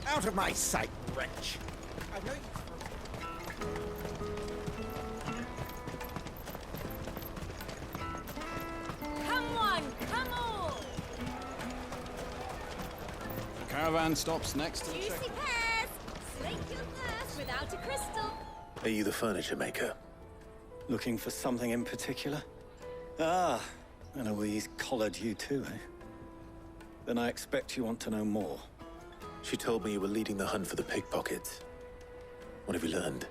Out of my sight, wretch! I know you. Come on, come on! The caravan stops next to the Juicy pears! Slake your thirst without a crystal. Are you the furniture maker? Looking for something in particular? Ah, Eloise collared you too, eh? Then I expect you want to know more. She told me you were leading the hunt for the pickpockets. What have you learned?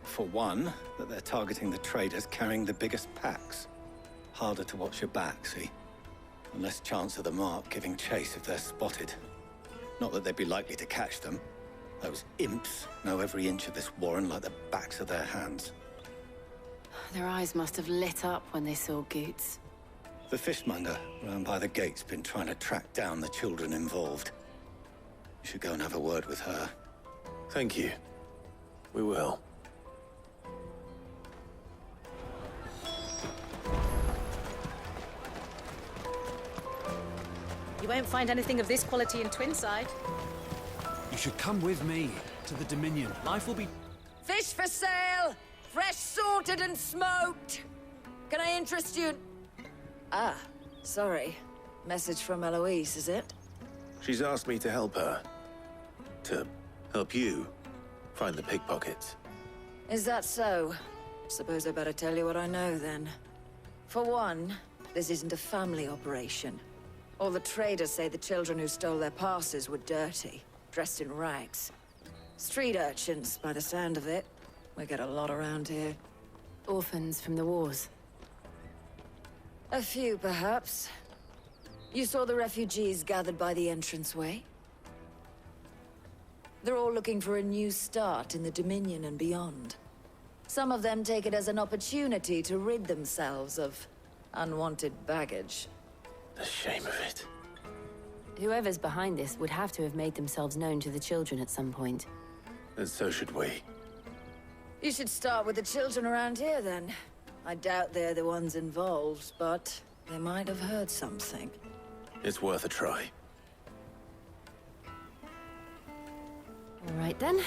For one, that they're targeting the traders carrying the biggest packs. Harder to watch your back, see? And less chance of the mark giving chase if they're spotted. Not that they'd be likely to catch them. Those imps know every inch of this warren like the backs of their hands. Their eyes must have lit up when they saw Goots. The fishmonger round by the gate's been trying to track down the children involved. You should go and have a word with her. Thank you. We will. You won't find anything of this quality in Twinside. You should come with me to the Dominion. Life will be... Fish for sale! Fresh sorted and smoked! Can I interest you? Ah, sorry. Message from Eloise, is it? She's asked me to help her. To help you find the pickpockets. Is that so? Suppose I better tell you what I know, then. For one, this isn't a family operation. All the traders say the children who stole their passes were dirty, dressed in rags. Street urchins, by the sound of it. We get a lot around here. Orphans from the wars. A few, perhaps. You saw the refugees gathered by the entranceway? They're all looking for a new start in the Dominion and beyond. Some of them take it as an opportunity to rid themselves of unwanted baggage. The shame of it. Whoever's behind this would have to have made themselves known to the children at some point. And so should we. You should start with the children around here, then. I doubt they're the ones involved, but they might have heard something. It's worth a try. All right, then.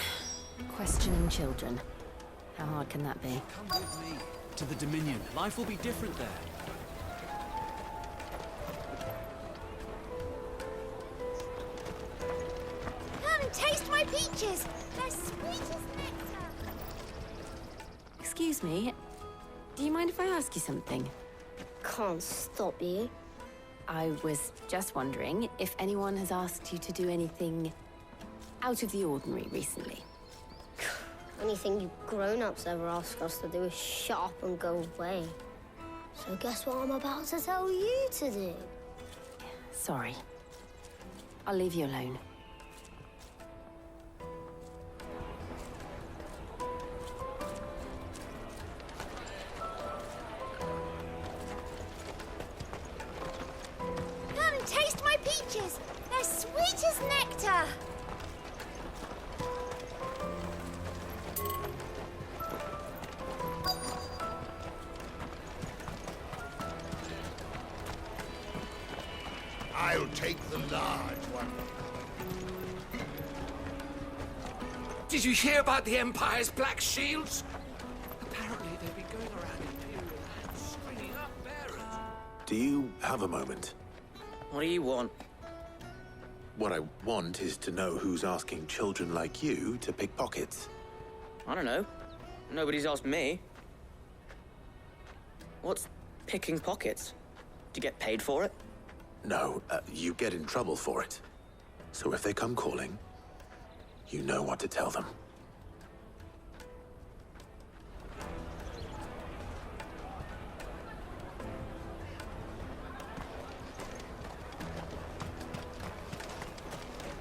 Questioning children. How hard can that be? Come with me to the Dominion. Life will be different there. Come and taste my peaches! They're sweet as nectar! Excuse me, do you mind if I ask you something? Can't stop you. I was just wondering if anyone has asked you to do anything out of the ordinary recently. Anything you grown-ups ever ask us to do is shut up and go away. So guess what I'm about to tell you to do? Sorry. I'll leave you alone. Come and taste my peaches! They're sweet as nectar! I'll take the large one. Did you hear about the Empire's Black Shields? Apparently they've been going around Imperial lands stringing up bearers. Do you have a moment? What do you want? What I want is to know who's asking children like you to pick pockets. I don't know. Nobody's asked me. What's picking pockets? Do you get paid for it? No, you get in trouble for it. So if they come calling, you know what to tell them.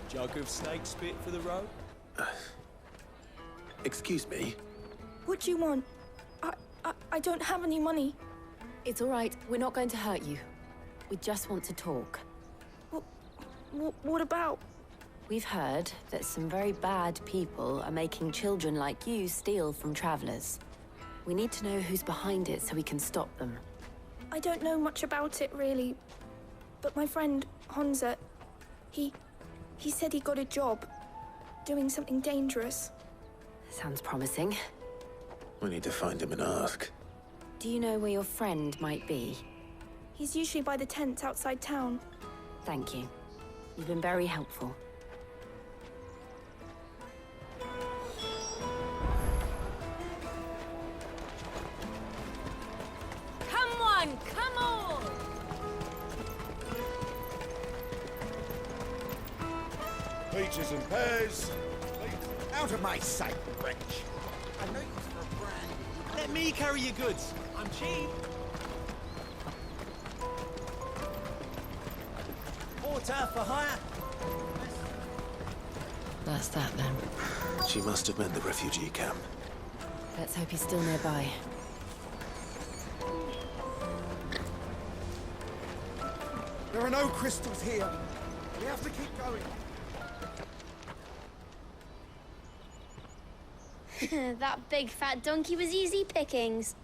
Jug of snake spit for the road? Excuse me? What do you want? I don't have any money. It's all right. We're not going to hurt you. We just want to talk. What about? We've heard that some very bad people are making children like you steal from travelers. We need to know who's behind it so we can stop them. I don't know much about it, really. But my friend, Honza, he said he got a job doing something dangerous. Sounds promising. We need to find him and ask. Do you know where your friend might be? He's usually by the tents outside town. Thank you. You've been very helpful. Come on, come on! Peaches and pears. Out of my sight, wretch. I know you for a brand. Let me carry your goods. I'm cheap. Water for hire. That's that then. She must have meant the refugee camp. Let's hope he's still nearby. There are no crystals here. We have to keep going. That big fat donkey was easy pickings.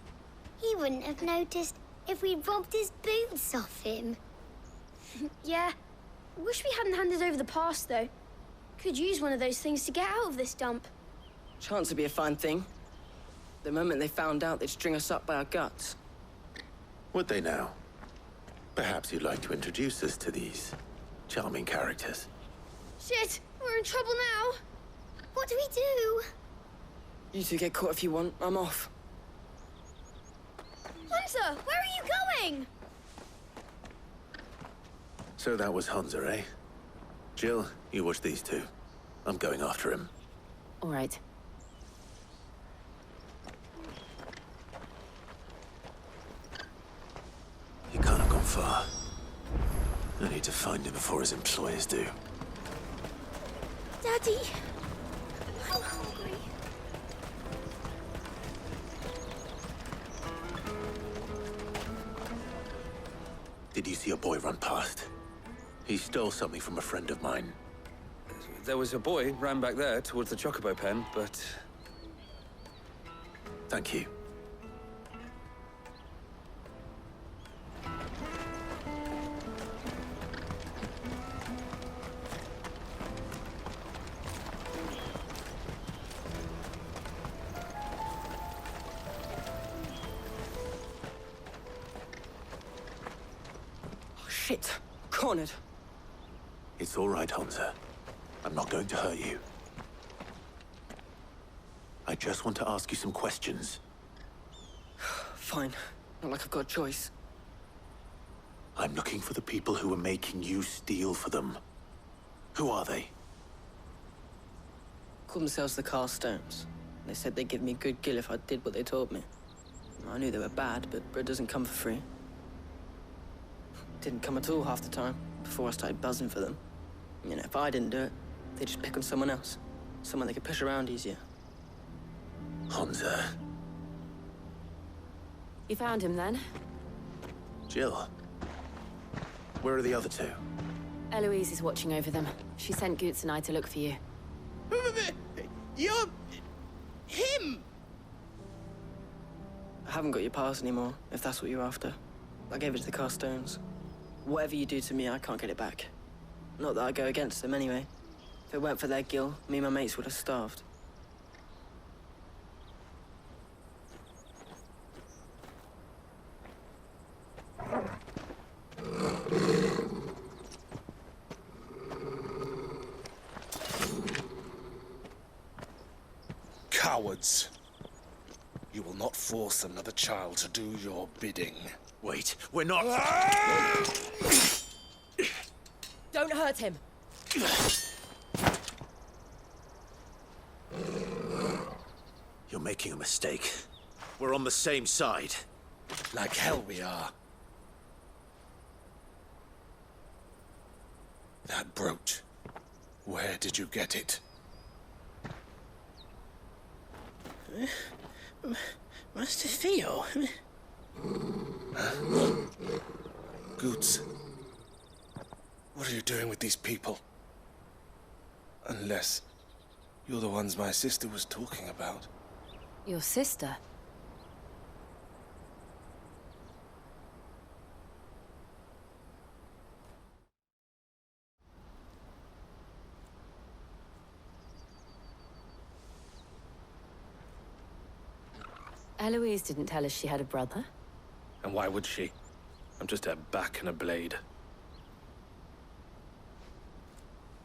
He wouldn't have noticed if we'd robbed his boots off him. Yeah. Wish we hadn't handed over the pass, though. Could use one of those things to get out of this dump. Chance would be a fine thing. The moment they found out, they'd string us up by our guts. Would they now? Perhaps you'd like to introduce us to these charming characters. Shit, we're in trouble now. What do we do? You two get caught if you want. I'm off. Hunter, where are you going? So that was Honza, eh? Jill, you watch these two. I'm going after him. All right. He can't have gone far. I need to find him before his employers do. Daddy, I'm hungry. Did you see a boy run past? He stole something from a friend of mine. There was a boy ran back there towards the chocobo pen, but... Thank you. Oh, shit. Cornered. It's all right, Honza. I'm not going to hurt you. I just want to ask you some questions. Fine. Not like I've got a choice. I'm looking for the people who are making you steal for them. Who are they? Called themselves the Carstones. They said they'd give me good gill if I did what they told me. I knew they were bad, but bread doesn't come for free. Didn't come at all half the time, before I started buzzing for them. You know, if I didn't do it, they'd just pick on someone else. Someone they could push around easier. Honza. You found him then? Jill. Where are the other two? Eloise is watching over them. She sent Goots and I to look for you. You're... him! I haven't got your pass anymore, if that's what you're after. I gave it to the Carstones. Whatever you do to me, I can't get it back. Not that I go against them anyway. If it weren't for their gill, me and my mates would have starved. Cowards. You will not force another child to do your bidding. Wait, we're not... Don't hurt him. You're making a mistake. We're on the same side. Like hell we are. That brooch. Where did you get it? Master Theo. Goots. What are you doing with these people? Unless you're the ones my sister was talking about. Your sister? Eloise didn't tell us she had a brother. And why would she? I'm just a back and a blade.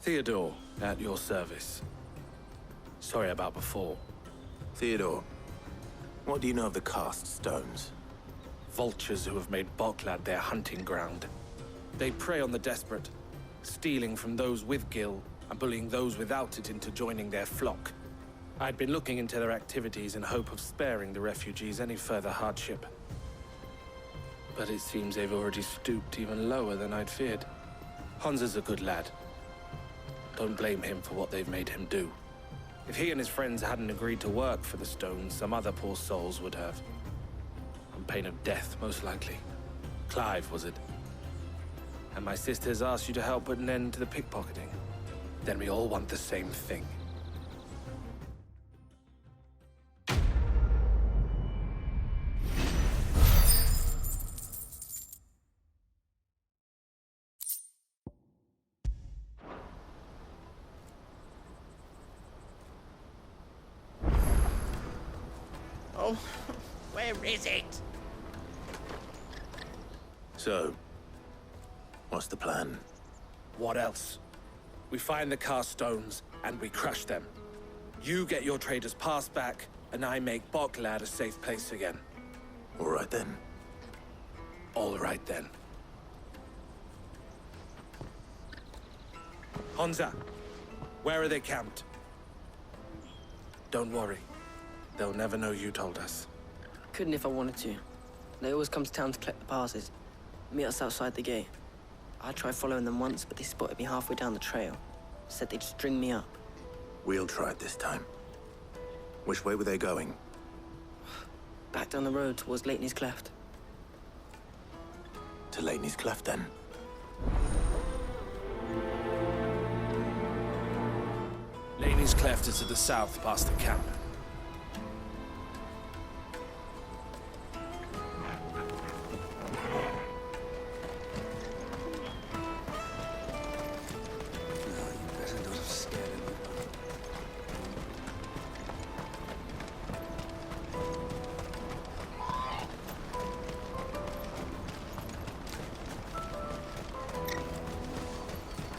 Theodore, at your service. Sorry about before. Theodore, what do you know of the cast stones? Vultures who have made Boklad their hunting ground. They prey on the desperate, stealing from those with gil and bullying those without it into joining their flock. I'd been looking into their activities in hope of sparing the refugees any further hardship. But it seems they've already stooped even lower than I'd feared. Hans is a good lad. Don't blame him for what they've made him do. If he and his friends hadn't agreed to work for the stones, some other poor souls would have. On pain of death, most likely. Clive, was it? And my sisters asked you to help put an end to the pickpocketing. Then we all want the same thing. Oh, where is it? So, what's the plan? What else? We find the cast stones, and we crush them. You get your traders' pass back, and I make Boklad a safe place again. All right then. All right then. Honza, where are they camped? Don't worry. They'll never know you told us. Couldn't if I wanted to. They always come to town to collect the passes. Meet us outside the gate. I tried following them once, but they spotted me halfway down the trail. Said they'd string me up. We'll try it this time. Which way were they going? Back down the road towards Lateney's Cleft. To Lateney's Cleft, then. Lateney's Cleft is to the south, past the camp.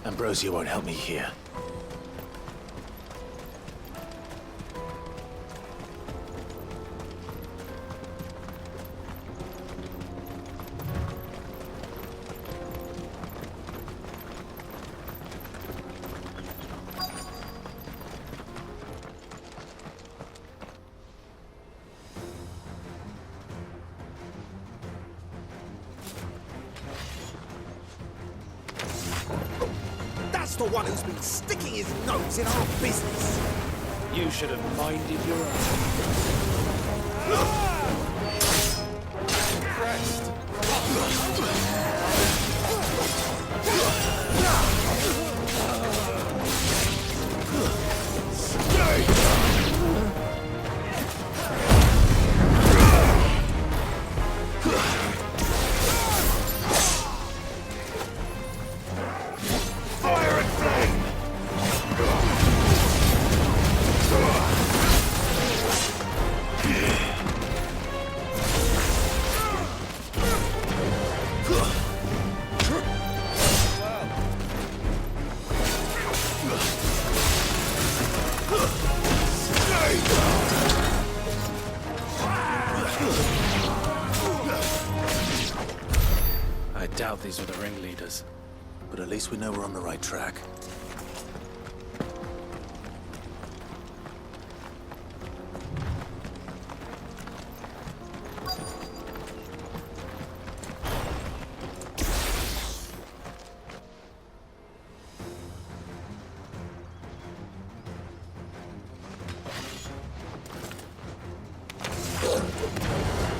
Ambrosia won't help me here. That's the one who's been sticking his nose in our business. You should have minded your own. Christ. I doubt these were the ringleaders. But at least we know we're on the right track.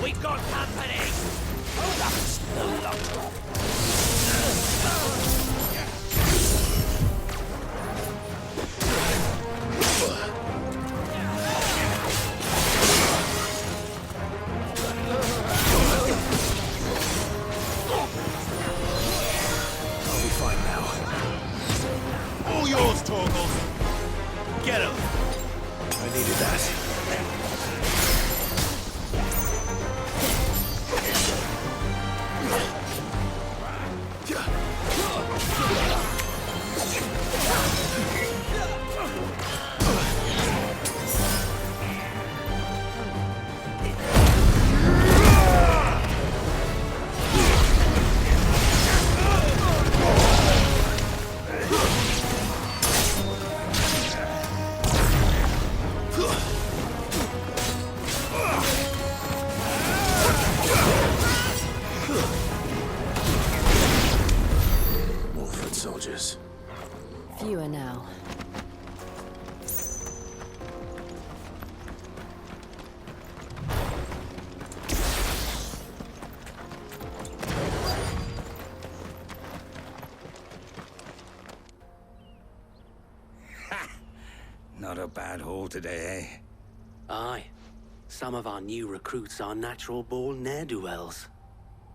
We've got company! Hold up! a bad haul today, eh? Aye. Some of our new recruits are natural-born ne'er-do-wells.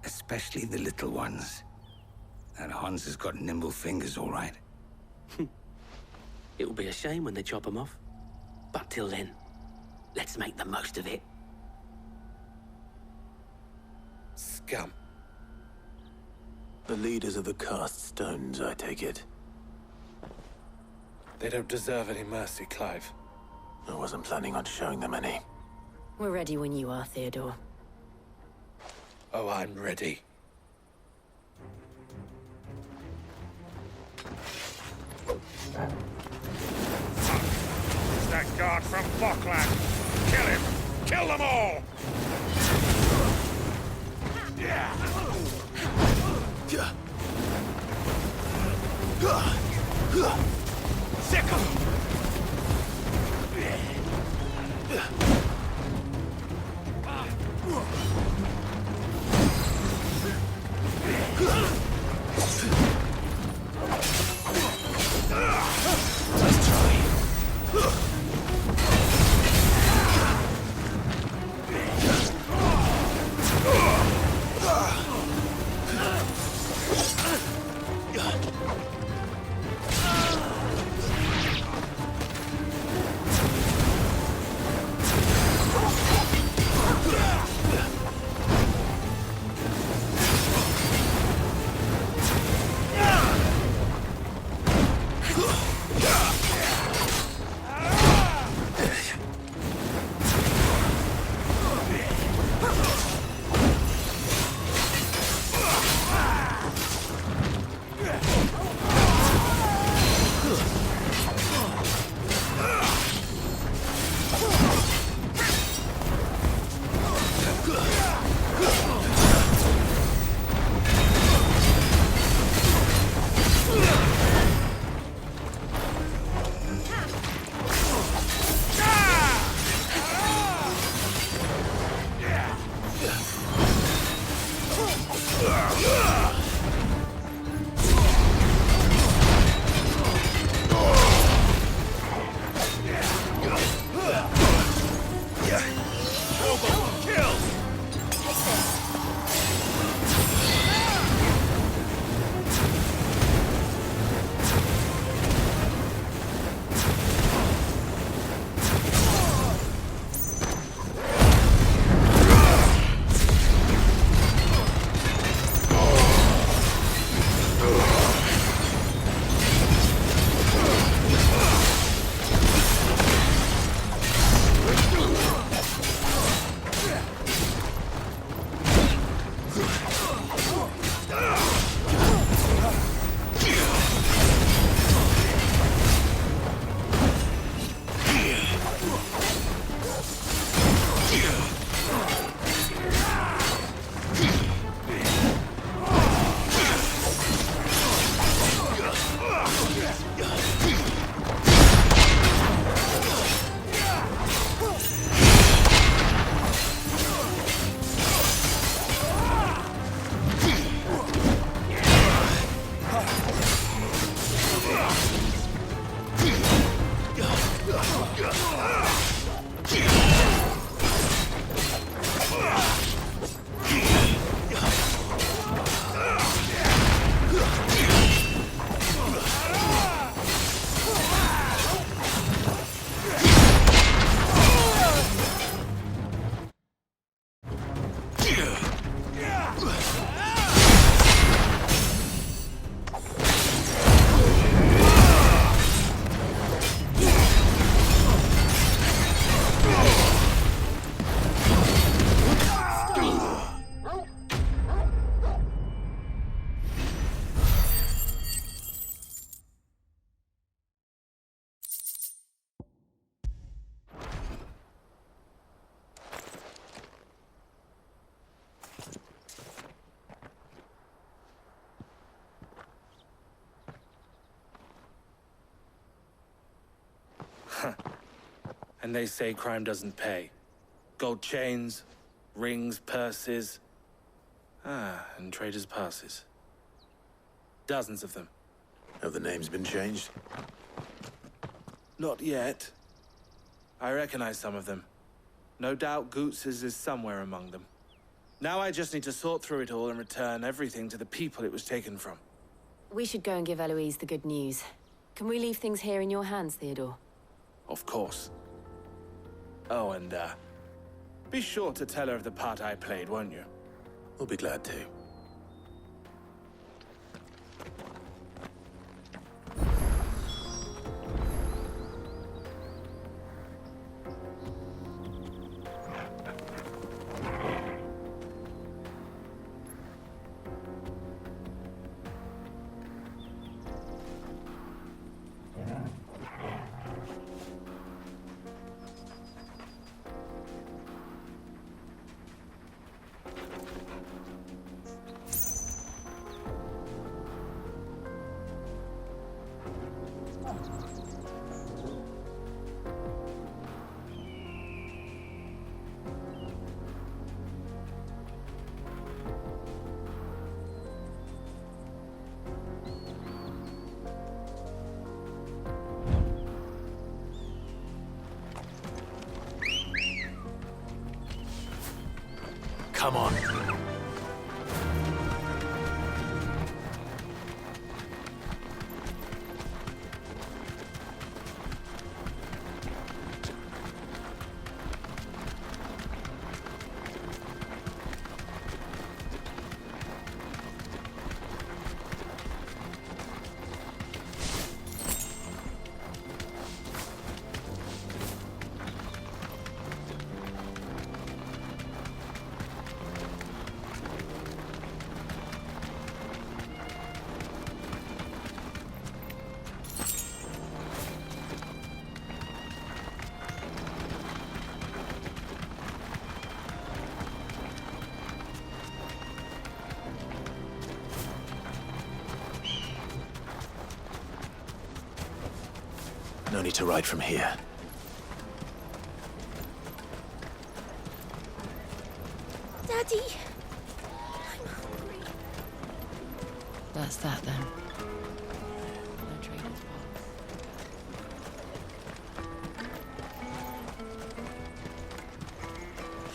Especially the little ones. That Hans has got nimble fingers, all right. It will be a shame when they chop them off. But till then, let's make the most of it. Scum. The leaders of the Cast Stones, I take it. They don't deserve any mercy, Clive. I wasn't planning on showing them any. We're ready when you are, Theodore. Oh, I'm ready. It's that guard from Falkland. Kill him! Kill them all! Sick of them! Let's try. And they say crime doesn't pay. Gold chains, rings, purses. And traders' passes. Dozens of them. Have the names been changed? Not yet. I recognize some of them. No doubt Goots's is somewhere among them. Now I just need to sort through it all and return everything to the people it was taken from. We should go and give Eloise the good news. Can we leave things here in your hands, Theodore? Of course. Oh, and, be sure to tell her of the part I played, won't you? We'll be glad to. Come on. No need to ride from here. Daddy! That's that then. No traders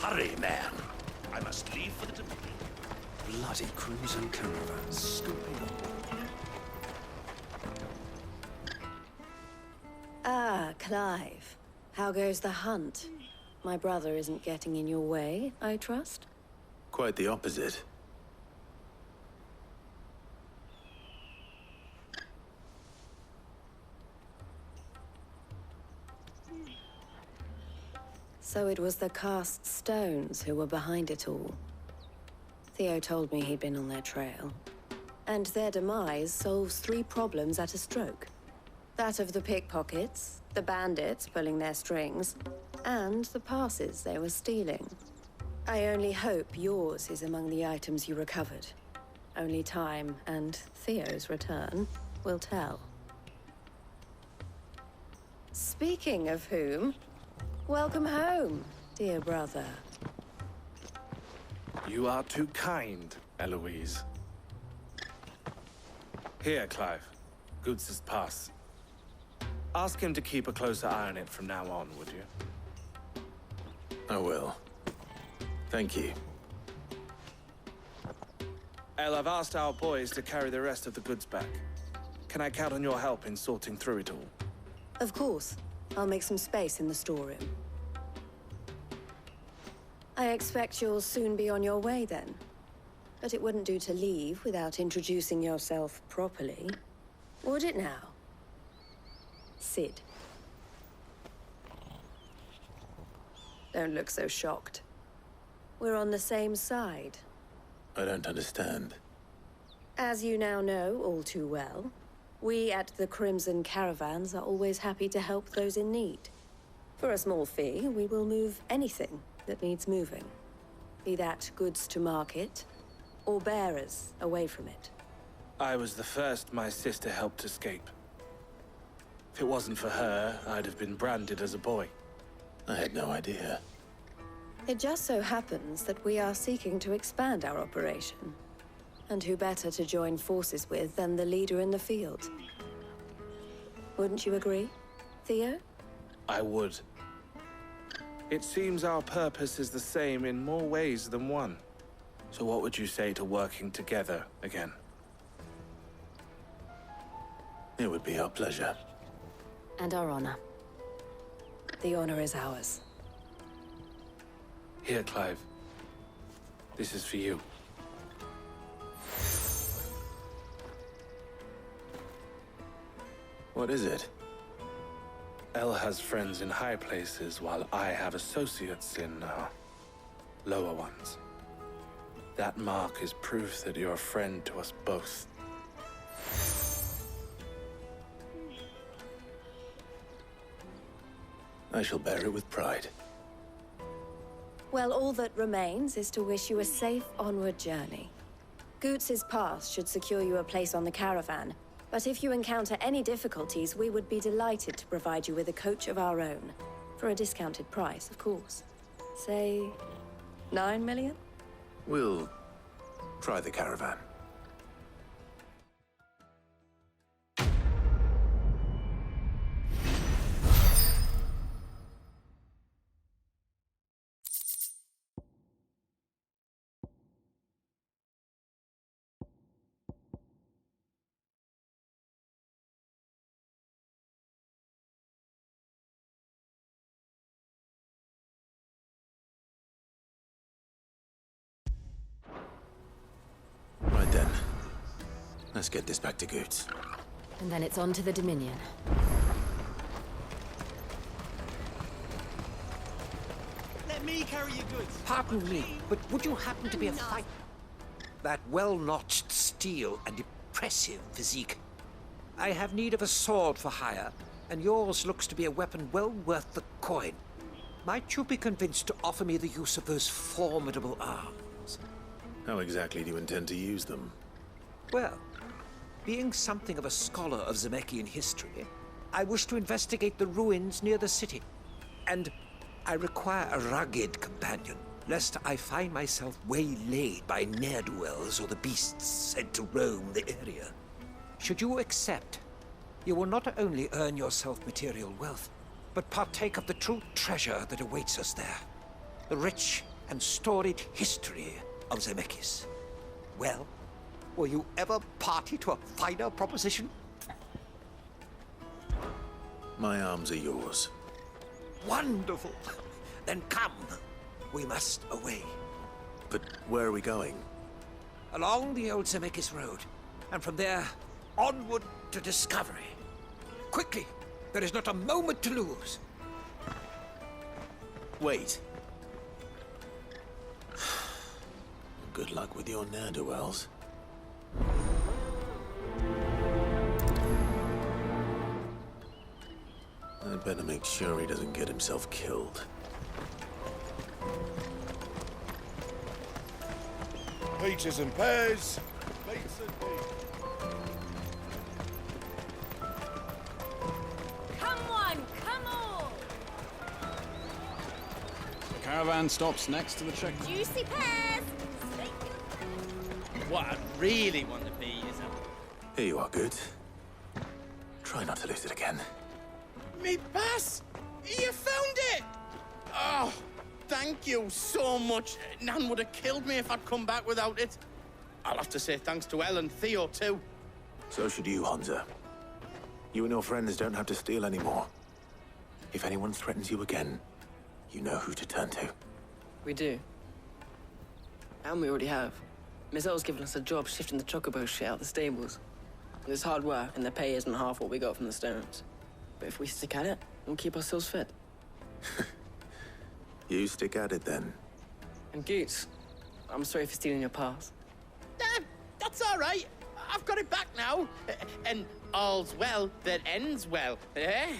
Hurry, man. I must leave for the Dominion. Bloody crimson caravans scooping up. Ah, Clive. How goes the hunt? My brother isn't getting in your way, I trust? Quite the opposite. So it was the cast stones who were behind it all. Theo told me he'd been on their trail. And their demise solves 3 problems at a stroke. That of the pickpockets, the bandits pulling their strings, and the passes they were stealing. I only hope yours is among the items you recovered. Only time and Theo's return will tell. Speaking of whom, welcome home, dear brother. You are too kind, Eloise. Here, Clive. Goots's pass. Ask him to keep a closer eye on it from now on, would you? I will. Thank you. El, I've asked our boys to carry the rest of the goods back. Can I count on your help in sorting through it all? Of course. I'll make some space in the storeroom. I expect you'll soon be on your way then. But it wouldn't do to leave without introducing yourself properly. Would it now? Sid. Don't look so shocked. We're on the same side. I don't understand. As you now know all too well, we at the Crimson Caravans are always happy to help those in need. For a small fee, we will move anything that needs moving. Be that goods to market, or bearers away from it. I was the first my sister helped escape. If it wasn't for her, I'd have been branded as a boy. I had no idea. It just so happens that we are seeking to expand our operation. And who better to join forces with than the leader in the field? Wouldn't you agree, Theo? I would. It seems our purpose is the same in more ways than one. So what would you say to working together again? It would be our pleasure. And our honor. The honor is ours. Here, Clive. This is for you. What is it? Elle has friends in high places, while I have associates in, lower ones. That mark is proof that you're a friend to us both. I shall bear it with pride. Well, all that remains is to wish you a safe onward journey. Goots's pass should secure you a place on the caravan, but if you encounter any difficulties, we would be delighted to provide you with a coach of our own. For a discounted price, of course. Say, 9 million? We'll try the caravan. Right then. Let's get this back to Goots. And then it's on to the Dominion. Let me carry your goods. Pardon me, but would you happen to be a fighter? That well-notched steel and impressive physique. I have need of a sword for hire, and yours looks to be a weapon well worth the coin. Might you be convinced to offer me the use of those formidable arms? How exactly do you intend to use them? Well, being something of a scholar of Zemeckis history, I wish to investigate the ruins near the city. And I require a rugged companion, lest I find myself waylaid by ne'er-do-wells or the beasts said to roam the area. Should you accept, you will not only earn yourself material wealth, but partake of the true treasure that awaits us there. The rich and storied history of Zemeckis. Well, were you ever party to a finer proposition? My arms are yours. Wonderful! Then come. We must away. But where are we going? Along the old Zemeckis Road, and from there, onward to discovery. Quickly! There is not a moment to lose. Wait. Good luck with your ne'er-do-wells. I'd better make sure he doesn't get himself killed. Peaches and pears. Plates and peas. Come on, come on! The caravan stops next to the check. Juicy pears! What I really want to be is Here you are, Goots. Try not to lose it again. Me pass! You found it! Oh, thank you so much. Nan would have killed me if I'd come back without it. I'll have to say thanks to Elle and Theo, too. So should you, Hansa. You and your friends don't have to steal anymore. If anyone threatens you again, you know who to turn to. We do. And we already have. Miss Elle's given us a job shifting the chocobo shit out the stables. It's hard work, and the pay isn't half what we got from the stones. But if we stick at it, we'll keep ourselves fit. You stick at it, then. And Goots, I'm sorry for stealing your pass. That's all right. I've got it back now. And all's well that ends well, eh?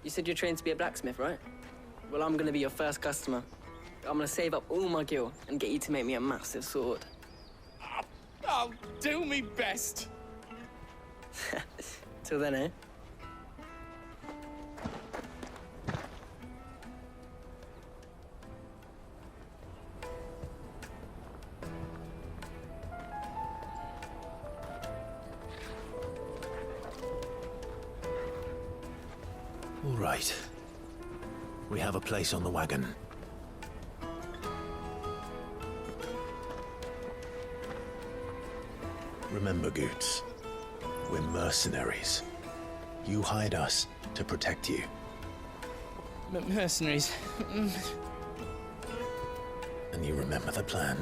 You said you're trained to be a blacksmith, right? Well, I'm gonna be your first customer. I'm gonna save up all my gil and get you to make me a massive sword. I'll do me best. Till then, eh? All right. We have a place on the wagon. Remember, Goots, we're mercenaries. You hired us to protect you. Mercenaries. And you remember the plan?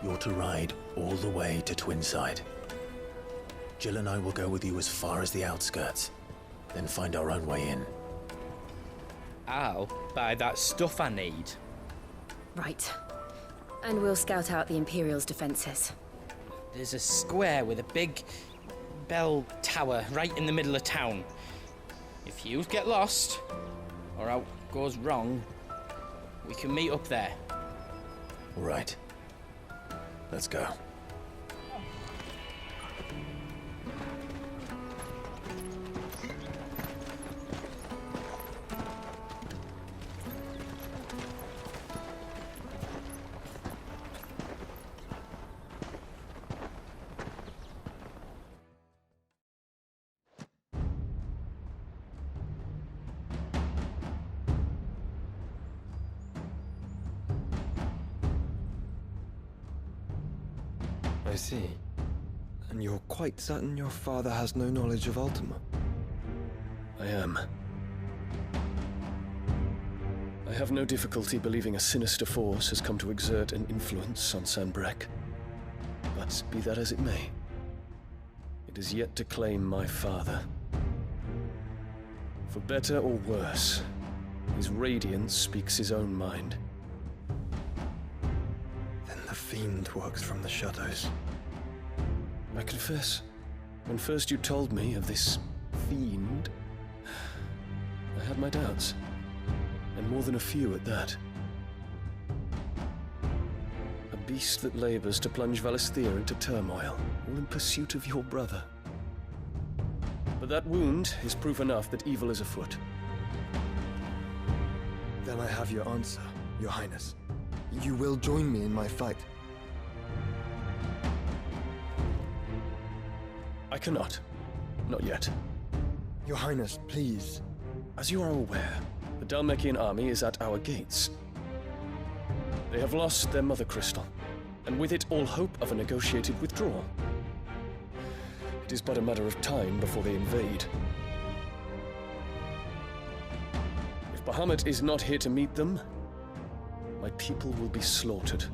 You're to ride all the way to Twinside. Jill and I will go with you as far as the outskirts, then find our own way in. I'll buy that stuff I need. Right. And we'll scout out the Imperial's defenses. There's a square with a big bell tower right in the middle of town. If you get lost, or out goes wrong, we can meet up there. All right. Let's go. I see. And you're quite certain your father has no knowledge of Ultima? I am. I have no difficulty believing a sinister force has come to exert an influence on Sanbreque. But be that as it may, it is yet to claim my father. For better or worse, his radiance speaks his own mind. Then the fiend works from the shadows. I confess, when first you told me of this fiend, I had my doubts, and more than a few at that. A beast that labors to plunge Valisthea into turmoil, all in pursuit of your brother. But that wound is proof enough that evil is afoot. Then I have your answer, Your Highness. You will join me in my fight. I cannot. Not yet. Your Highness, please. As you are aware, the Dhalmekian army is at our gates. They have lost their mother crystal, and with it all hope of a negotiated withdrawal. It is but a matter of time before they invade. If Bahamut is not here to meet them, my people will be slaughtered.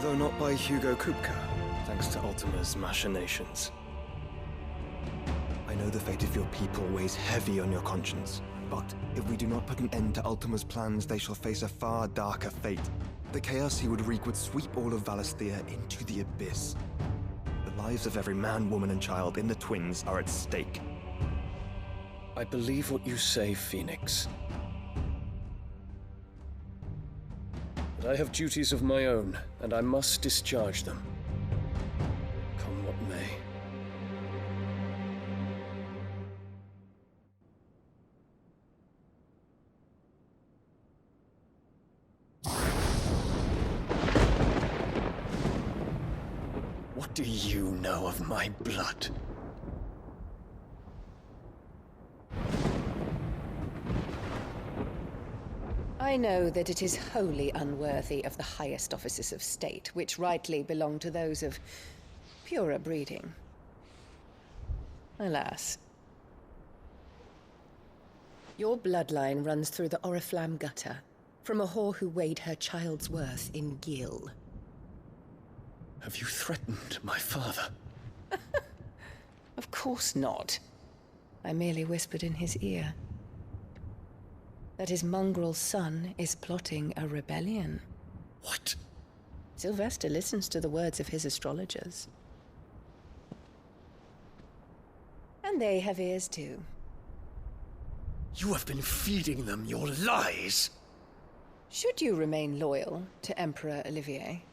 Though not by Hugo Kupka, thanks to Ultima's machinations. I know the fate of your people weighs heavy on your conscience, but if we do not put an end to Ultima's plans, they shall face a far darker fate. The chaos he would wreak would sweep all of Valisthea into the abyss. The lives of every man, woman, and child in the Twins are at stake. I believe what you say, Phoenix. But I have duties of my own, and I must discharge them. Come what may. What do you know of my blood? I know that it is wholly unworthy of the highest offices of state, which rightly belong to those of purer breeding. Alas. Your bloodline runs through the Oriflamme gutter, from a whore who weighed her child's worth in gil. Have you threatened my father? Of course not. I merely whispered in his ear that his mongrel son is plotting a rebellion. What? Sylvester listens to the words of his astrologers. And they have ears too. You have been feeding them your lies! Should you remain loyal to Emperor Olivier,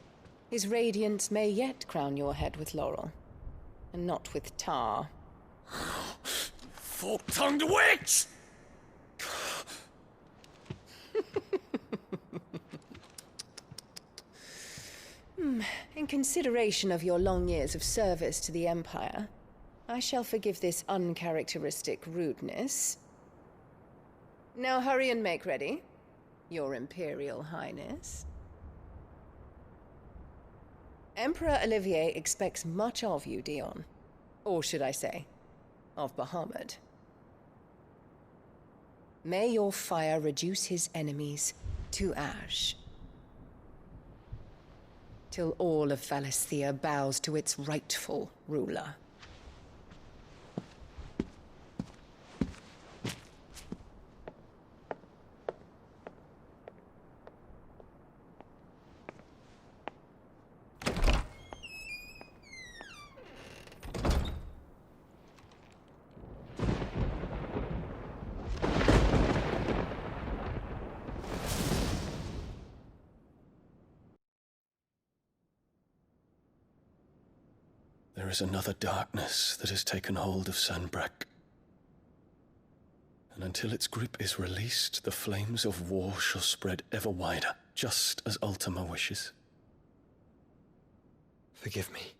his radiance may yet crown your head with laurel, and not with tar. Fork-tongued witch! In consideration of your long years of service to the Empire, I I shall forgive this uncharacteristic rudeness. Now hurry and make ready, Your Imperial Highness. Emperor Olivier expects much of you, Dion. Or should I say, of Bahamut. May your fire reduce his enemies to ash, till all of Valisthea bows to its rightful ruler. There is another darkness that has taken hold of Sanbreque. And until its grip is released, the flames of war shall spread ever wider, just as Ultima wishes. Forgive me.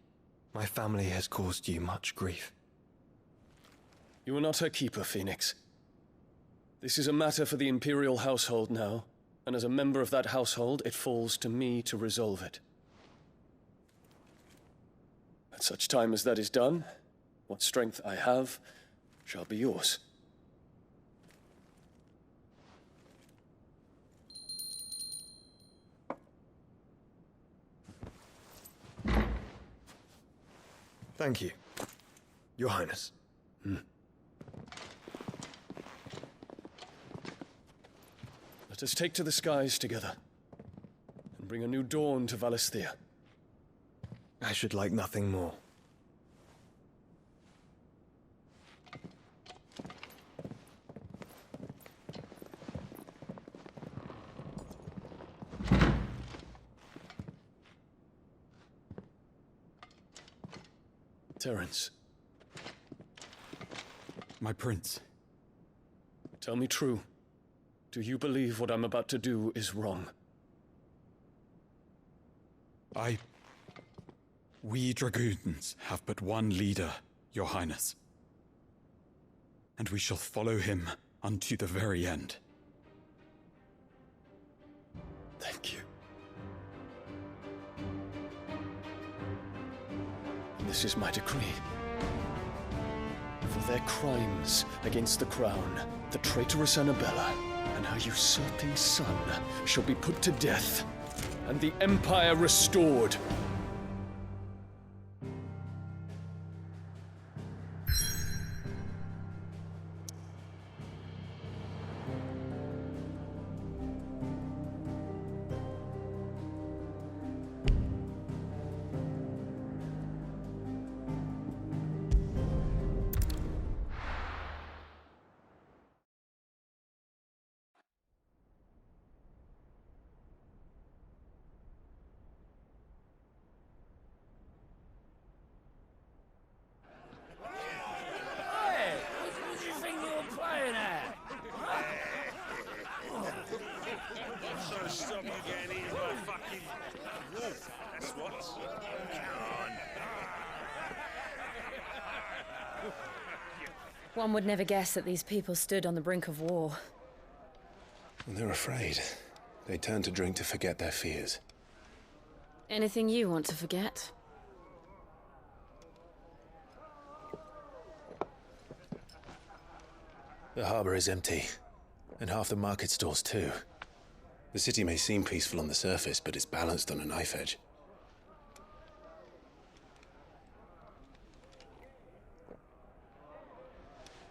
My family has caused you much grief. You are not her keeper, Phoenix. This is a matter for the Imperial household now, and as a member of that household, it falls to me to resolve it. At such time as that is done, what strength I have shall be yours. Thank you, Your Highness. Let us take to the skies together, and bring a new dawn to Valisthea. I should like nothing more. Terence. My prince. Tell me true. Do you believe what I'm about to do is wrong? We dragoons have but one leader, Your Highness. And we shall follow him unto the very end. Thank you. This is my decree. For their crimes against the crown, the traitorous Annabella and her usurping son shall be put to death, and the Empire restored. Stop you getting eaten by fucking wolf, that's what. Come on. One would never guess that these people stood on the brink of war. They're afraid. They turn to drink to forget their fears. Anything you want to forget? The harbor is empty, and half the market stalls too. The city may seem peaceful on the surface, but it's balanced on a knife edge.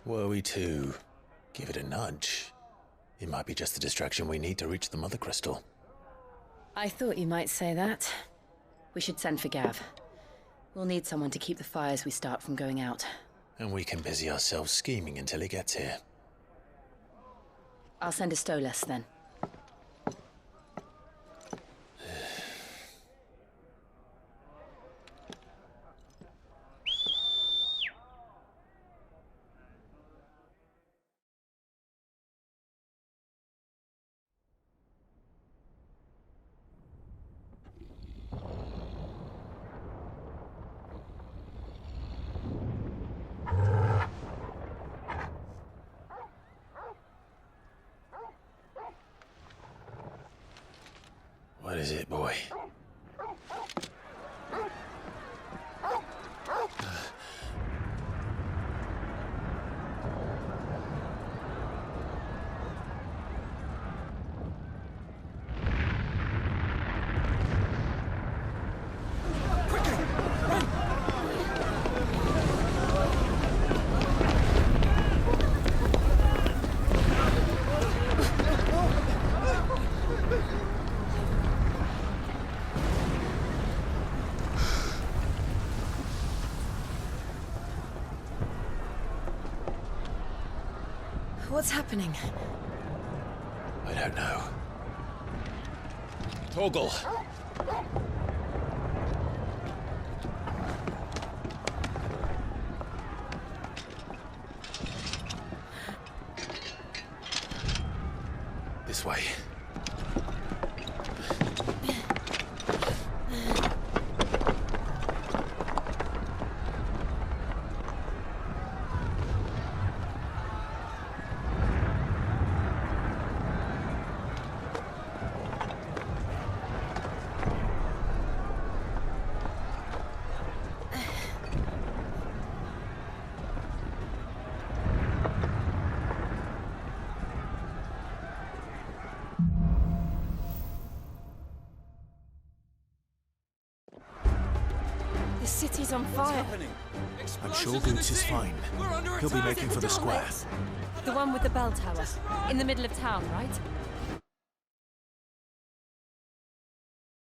Were we to give it a nudge, it might be just the distraction we need to reach the Mother Crystal. I thought you might say that. We should send for Gav. We'll need someone to keep the fires we start from going out. And we can busy ourselves scheming until he gets here. I'll send a Stolas then. What is it, boy? What's happening? I don't know. Torgal! This way. The city's on fire. I'm sure Goots is fine. He'll be making for the square. The one with the bell tower. In the middle of town, right?